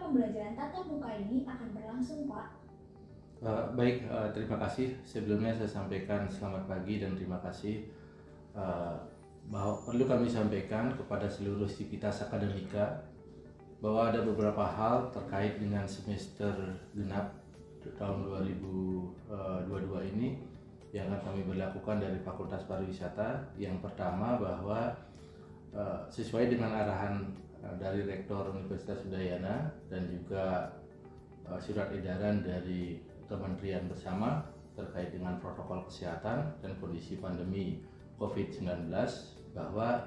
pembelajaran tatap muka ini akan berlangsung, Pak? Baik, terima kasih. Sebelumnya saya sampaikan selamat pagi dan terima kasih. Bahwa perlu kami sampaikan kepada seluruh sivitas akademika bahwa ada beberapa hal terkait dengan semester genap tahun 2022 ini yang akan kami berlakukan dari Fakultas Pariwisata. Yang pertama bahwa sesuai dengan arahan dari Rektor Universitas Udayana dan juga surat edaran dari Kementerian bersama terkait dengan protokol kesehatan dan kondisi pandemi COVID-19, bahwa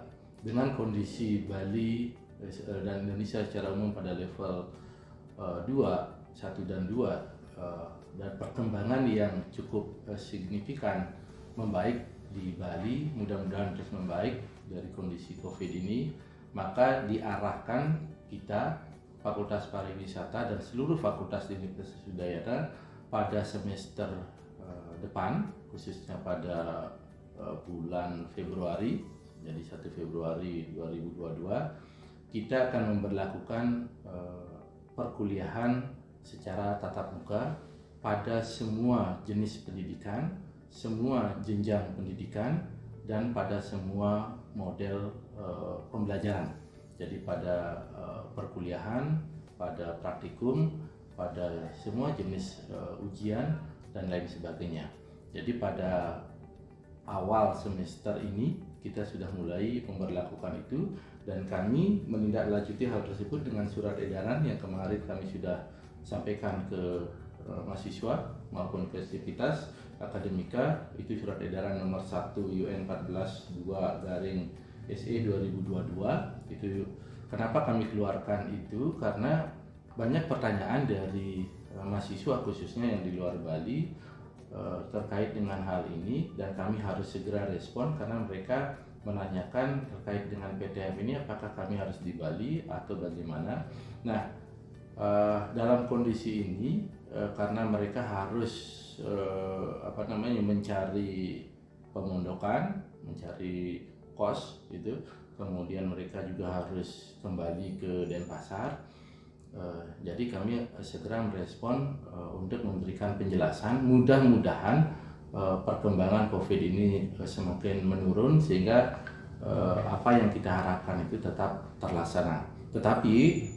dengan kondisi Bali dan Indonesia secara umum pada level 2, 1 dan 2 dan perkembangan yang cukup signifikan membaik di Bali, mudah-mudahan terus membaik dari kondisi COVID ini, maka diarahkan kita Fakultas Pariwisata dan seluruh fakultas di Universitas Udayana pada semester depan, khususnya pada bulan Februari, jadi 1 Februari 2022, kita akan memberlakukan perkuliahan secara tatap muka pada semua jenis pendidikan, semua jenjang pendidikan, dan pada semua model pembelajaran. Jadi pada perkuliahan, pada praktikum, pada semua jenis ujian dan lain sebagainya. Jadi pada awal semester ini kita sudah mulai memberlakukan itu, dan kami menindaklanjuti hal tersebut dengan surat edaran yang kemarin kami sudah sampaikan ke mahasiswa maupun ke sivitas akademika. Itu surat edaran nomor 1 UN 14/2/SE 2022. Itu kenapa kami keluarkan itu, karena banyak pertanyaan dari mahasiswa khususnya yang di luar Bali terkait dengan hal ini, dan kami harus segera respon karena mereka menanyakan terkait dengan PTM ini apakah kami harus di Bali atau bagaimana. Nah, dalam kondisi ini karena mereka harus mencari pemondokan, mencari kos itu, kemudian mereka juga harus kembali ke Denpasar. Jadi kami segera merespon untuk memberikan penjelasan. Mudah-mudahan perkembangan COVID ini semakin menurun sehingga apa yang kita harapkan itu tetap terlaksana. Tetapi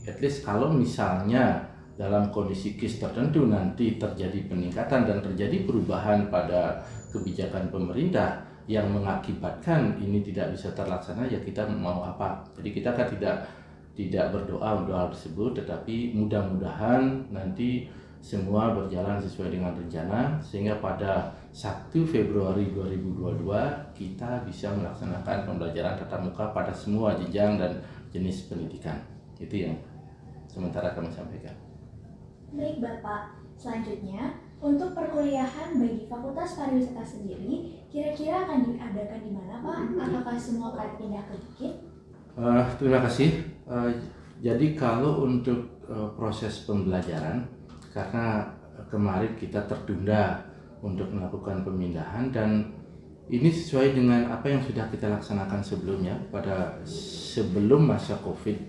at least kalau misalnya dalam kondisi case tertentu nanti terjadi peningkatan dan terjadi perubahan pada kebijakan pemerintah yang mengakibatkan ini tidak bisa terlaksana, ya kita mau apa? Jadi kita kan tidak berdoa untuk hal tersebut, tetapi mudah-mudahan nanti semua berjalan sesuai dengan rencana sehingga pada 1 Februari 2022 kita bisa melaksanakan pembelajaran tatap muka pada semua jenjang dan jenis pendidikan. Itu yang sementara kami sampaikan. Baik Bapak, selanjutnya untuk perkuliahan bagi Fakultas Pariwisata sendiri kira-kira akan diadakan di mana Pak? Apakah semua akan pindah ke Bukit? Terima kasih. Jadi kalau untuk proses pembelajaran, karena kemarin kita tertunda untuk melakukan pemindahan, dan ini sesuai dengan apa yang sudah kita laksanakan sebelumnya pada sebelum masa COVID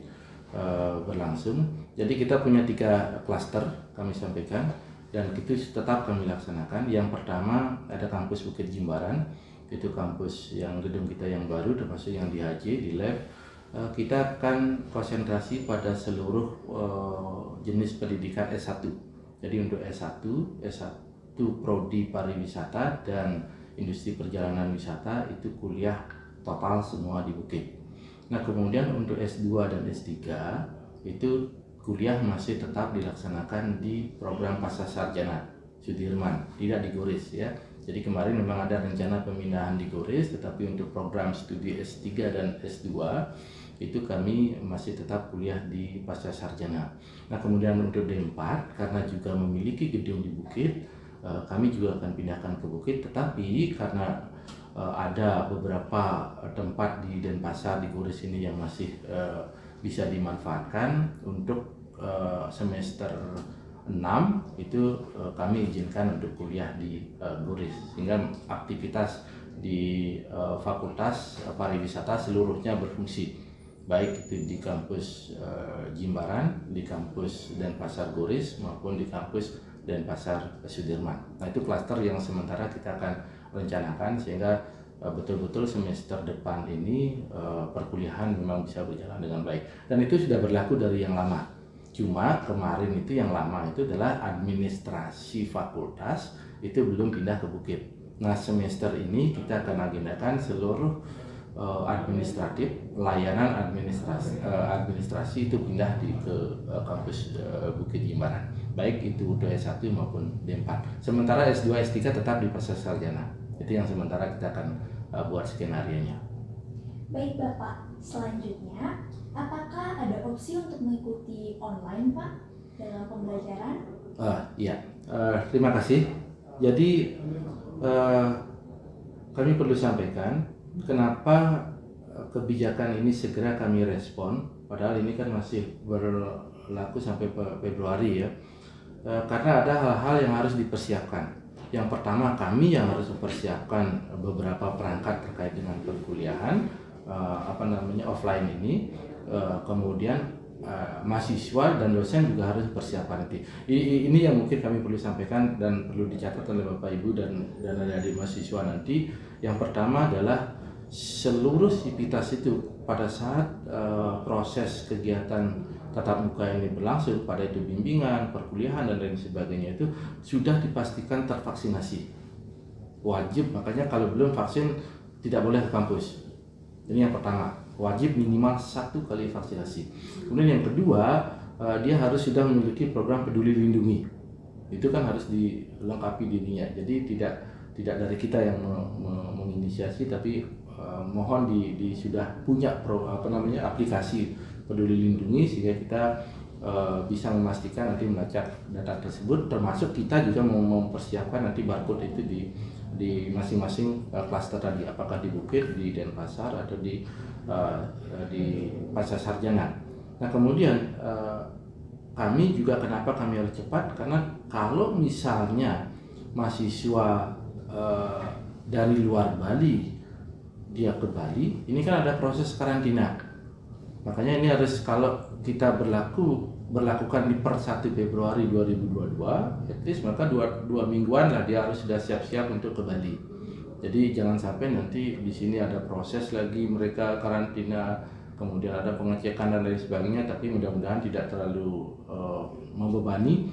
berlangsung. Jadi kita punya 3 klaster kami sampaikan dan itu tetap kami laksanakan. Yang pertama ada kampus Bukit Jimbaran, itu kampus yang gedung kita yang baru termasuk yang di HJ di lab. Kita akan konsentrasi pada seluruh jenis pendidikan S1. Jadi untuk S1 Prodi Pariwisata dan Industri Perjalanan Wisata itu kuliah total semua di Bukit. Nah, kemudian untuk S2 dan S3 itu kuliah masih tetap dilaksanakan di program Pascasarjana Sudirman, tidak di Goris ya. Jadi kemarin memang ada rencana pemindahan di Goris, tetapi untuk program studi S3 dan S2 itu kami masih tetap kuliah di Pascasarjana. Nah, kemudian untuk D4 karena juga memiliki gedung di Bukit, kami juga akan pindahkan ke Bukit, tetapi karena ada beberapa tempat di Denpasar di Goris ini yang masih bisa dimanfaatkan untuk semester 6 itu kami izinkan untuk kuliah di Goris, sehingga aktivitas di Fakultas Pariwisata seluruhnya berfungsi. baik itu di kampus Jimbaran, di kampus Denpasar Goris maupun di kampus Denpasar Sudirman. Nah, itu klaster yang sementara kita akan rencanakan sehingga betul-betul semester depan ini perkuliahan memang bisa berjalan dengan baik. Dan itu sudah berlaku dari yang lama. Cuma kemarin itu yang lama itu adalah administrasi fakultas itu belum pindah ke Bukit. Nah, semester ini kita akan agendakan seluruh administratif, layanan administrasi itu pindah ke kampus Bukit Jimbaran, baik itu D1 maupun D4. Sementara S2 S3 tetap di proses sarjana. Itu yang sementara kita akan buat skenario-nya. Baik Bapak, selanjutnya apakah ada opsi untuk mengikuti online Pak dalam pembelajaran? Iya, terima kasih. Jadi kami perlu sampaikan kenapa kebijakan ini segera kami respon, padahal ini kan masih berlaku sampai Februari ya. Karena ada hal-hal yang harus dipersiapkan. Yang pertama, kami yang harus mempersiapkan beberapa perangkat terkait dengan perkuliahan offline ini. Kemudian mahasiswa dan dosen juga harus persiapan nanti. Ini yang mungkin kami perlu sampaikan dan perlu dicatat oleh Bapak Ibu dan adik-adik mahasiswa nanti. Yang pertama adalah seluruh sivitas itu pada saat proses kegiatan tatap muka ini berlangsung, pada itu bimbingan, perkuliahan dan lain sebagainya itu sudah dipastikan tervaksinasi. Wajib, makanya kalau belum vaksin tidak boleh ke kampus. Ini yang pertama, wajib minimal 1 kali vaksinasi. Kemudian yang kedua, dia harus sudah memiliki program peduli lindungi. Itu kan harus dilengkapi dirinya. Jadi tidak dari kita yang menginisiasi, tapi mohon sudah punya aplikasi peduli lindungi sehingga kita bisa memastikan nanti melacak data tersebut, termasuk kita juga mempersiapkan nanti barcode itu di masing-masing klaster tadi, apakah di Bukit, di Denpasar atau di Pasar Sarjana. Nah, kemudian kami juga kenapa kami harus cepat, karena kalau misalnya mahasiswa dari luar Bali dia ke Bali, ini kan ada proses karantina. Makanya ini harus, kalau kita berlakukan di per 1 Februari 2022, at least maka dua mingguan lah dia harus sudah siap-siap untuk ke Bali. Jadi jangan sampai nanti di sini ada proses lagi mereka karantina, kemudian ada pengecekan dan lain sebagainya, tapi mudah-mudahan tidak terlalu membebani.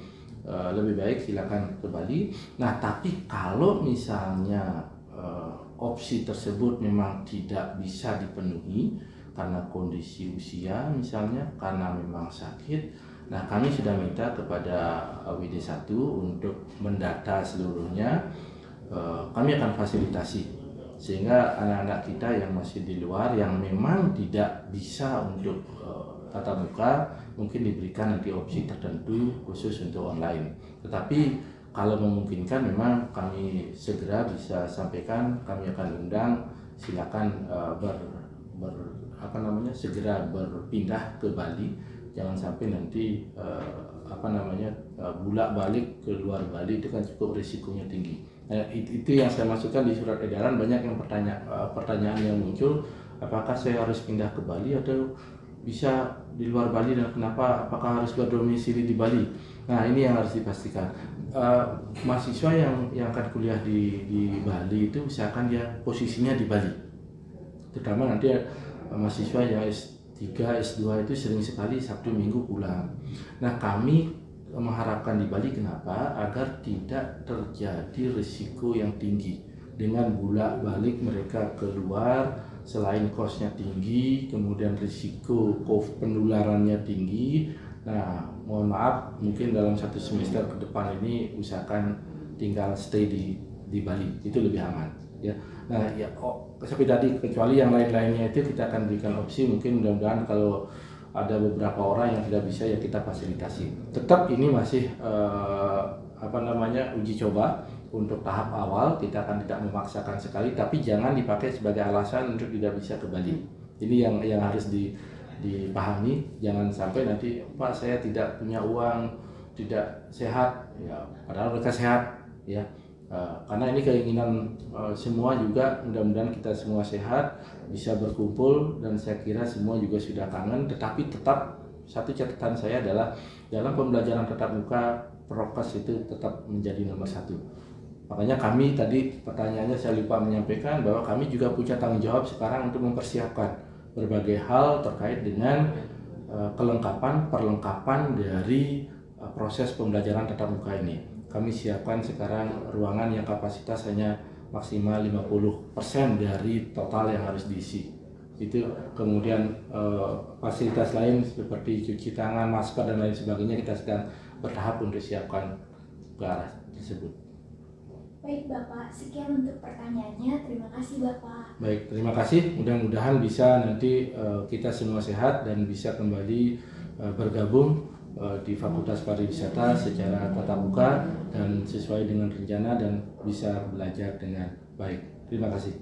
Lebih baik silakan ke Bali. Nah, tapi kalau misalnya opsi tersebut memang tidak bisa dipenuhi karena kondisi usia misalnya, karena memang sakit, nah kami sudah minta kepada WD1 untuk mendata seluruhnya. Kami akan fasilitasi sehingga anak-anak kita yang masih di luar yang memang tidak bisa untuk tatap muka mungkin diberikan nanti opsi tertentu khusus untuk online. Tetapi kalau memungkinkan memang kami segera bisa sampaikan, kami akan undang, silakan segera berpindah ke Bali. Jangan sampai nanti bolak-balik ke luar Bali, itu kan cukup risikonya tinggi. Itu yang saya masukkan di surat edaran. Banyak yang pertanyaan yang muncul, apakah saya harus pindah ke Bali atau bisa di luar Bali, dan apakah harus berdomisili di Bali. Nah, ini yang harus dipastikan. Mahasiswa yang akan kuliah di Bali itu usahakan dia posisinya di Bali, terutama nanti mahasiswa yang S3, S2 itu sering sekali Sabtu Minggu pulang. Nah, kami mengharapkan di Bali, kenapa? Agar tidak terjadi risiko yang tinggi dengan bolak-balik mereka keluar. Selain kosnya tinggi, kemudian risiko penularannya tinggi. Nah, mohon maaf, mungkin dalam 1 semester ke depan ini usahakan tinggal stay di Bali, itu lebih aman ya. Nah ya, seperti tadi, kecuali yang lain-lainnya itu kita akan berikan opsi. Mungkin mudah-mudahan kalau ada beberapa orang yang tidak bisa ya kita fasilitasi. Tetap ini masih uji coba untuk tahap awal. Kita akan tidak memaksakan sekali, tapi jangan dipakai sebagai alasan untuk tidak bisa ke Bali. Ini yang harus dipahami. Jangan sampai nanti, Pak, saya tidak punya uang, tidak sehat ya, padahal mereka sehat ya. Karena ini keinginan semua juga, mudah-mudahan kita semua sehat, bisa berkumpul, dan saya kira semua juga sudah kangen. Tetapi tetap satu catatan saya adalah dalam pembelajaran tatap muka, prokes itu tetap menjadi nomor satu. Makanya kami tadi pertanyaannya saya lupa menyampaikan bahwa kami juga punya tanggung jawab sekarang untuk mempersiapkan berbagai hal terkait dengan perlengkapan dari proses pembelajaran tatap muka ini. Kami siapkan sekarang ruangan yang kapasitas hanya maksimal 50% dari total yang harus diisi. Itu kemudian fasilitas lain seperti cuci tangan, masker, dan lain sebagainya kita sedang bertahap untuk siapkan ke arah tersebut. Baik Bapak, sekian untuk pertanyaannya. Terima kasih Bapak. Baik, terima kasih. Mudah-mudahan bisa nanti kita semua sehat dan bisa kembali bergabung di Fakultas Pariwisata secara tatap muka dan sesuai dengan rencana dan bisa belajar dengan baik. Terima kasih.